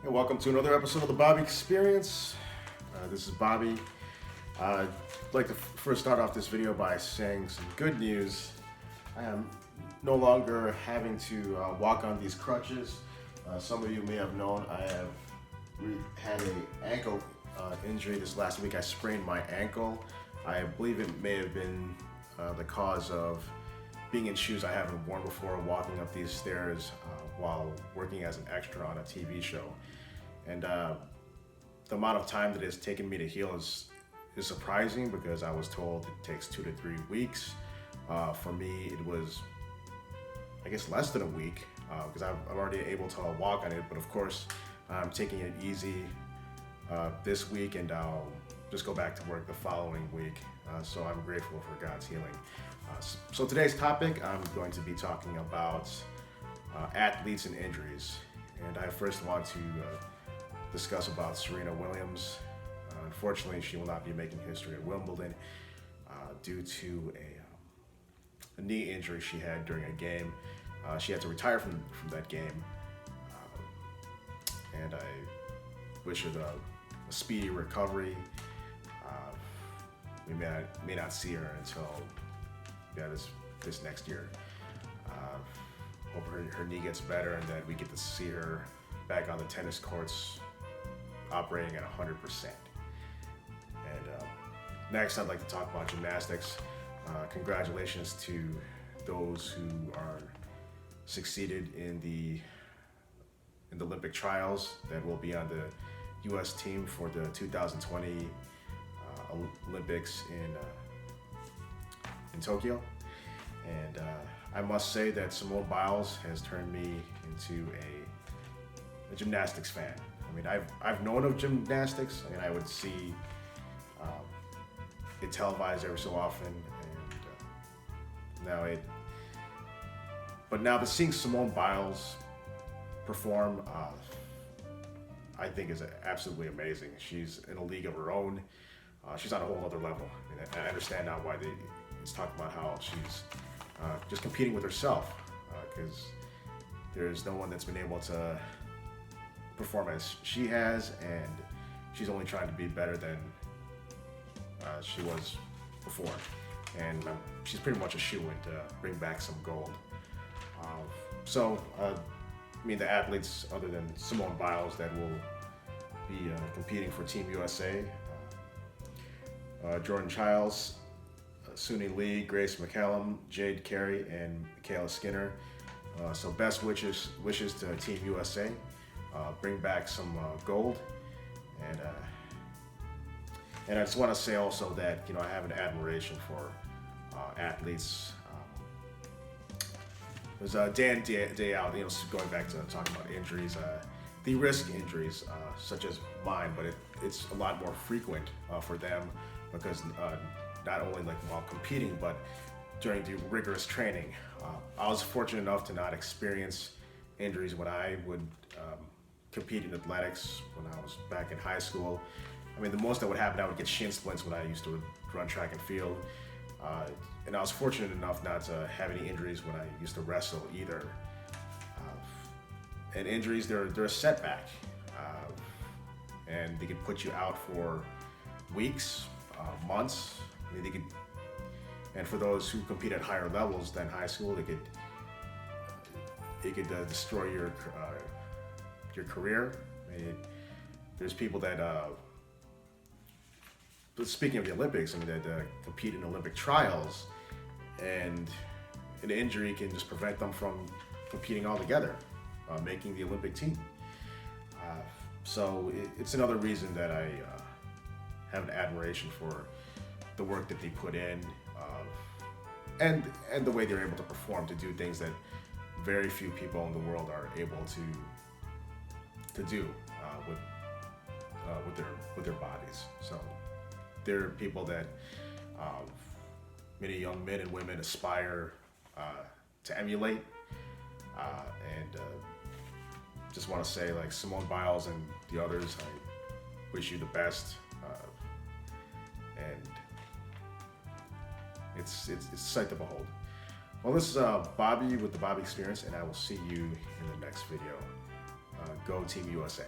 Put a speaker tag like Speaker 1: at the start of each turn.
Speaker 1: And welcome to another episode of the Bobby Experience. This is Bobby. I'd like to first start off this video by saying some good news. I am no longer having to walk on these crutches. Some of you may have known I have had an ankle injury this last week. I sprained my ankle. I believe it may have been the cause of being in shoes I haven't worn before, walking up these stairs while working as an extra on a TV show. And the amount of time that it's taken me to heal is surprising, because I was told it takes 2 to 3 weeks. For me, it was, I guess, less than a week, because I'm already able to walk on it. But of course, I'm taking it easy this week, and I'll just go back to work the following week. So I'm grateful for God's healing. So today's topic, I'm going to be talking about athletes and injuries. And I first want to discuss about Serena Williams. Unfortunately, she will not be making history at Wimbledon due to a knee injury she had during a game. She had to retire from that game. And I wish her a speedy recovery. We may not see her until this next year. Hope her knee gets better and that we get to see her back on the tennis courts operating at 100%. And next, I'd like to talk about gymnastics. Congratulations to those who are succeeded in the Olympic trials that will be on the U.S. team for the 2020 Olympics in Tokyo. And I must say that Simone Biles has turned me into a gymnastics fan. I mean, I've known of gymnastics. I mean, I would see it televised every so often, and now seeing Simone Biles perform, I think is absolutely amazing. She's in a league of her own. She's on a whole other level. And I understand now why it's talking about how she's just competing with herself, because there's no one that's been able to perform as she has, and she's only trying to be better than she was before. And she's pretty much a shoo-in to bring back some gold. I mean, the athletes other than Simone Biles that will be competing for Team USA, Jordan Childs, Suni Lee, Grace McCallum, Jade Carey, and Michaela Skinner. So best wishes to Team USA. Bring back some gold. And I just want to say also that, I have an admiration for athletes. There's day in, day out, going back to talking about injuries, they risk injuries such as mine, but it's a lot more frequent for them, because not only while competing, but during the rigorous training. I was fortunate enough to not experience injuries when I would compete in athletics when I was back in high school. I mean, the most that would happen, I would get shin splints when I used to run track and field. And I was fortunate enough not to have any injuries when I used to wrestle either. And injuries, they're a setback. And they could put you out for weeks, months. I mean, and for those who compete at higher levels than high school, it could destroy your career. I mean, there's people that, but speaking of the Olympics, I mean, that compete in Olympic trials, and an injury can just prevent them from competing altogether, making the Olympic team. So it's another reason that I have an admiration for the work that they put in, and the way they're able to perform, to do things that very few people in the world are able to do with their bodies. So there are people that many young men and women aspire to emulate, and just want to say, like Simone Biles and the others, I wish you the best, and it's a sight to behold. Well, this is Bobby with the Bobby Experience, and I will see you in the next video. Go Team USA.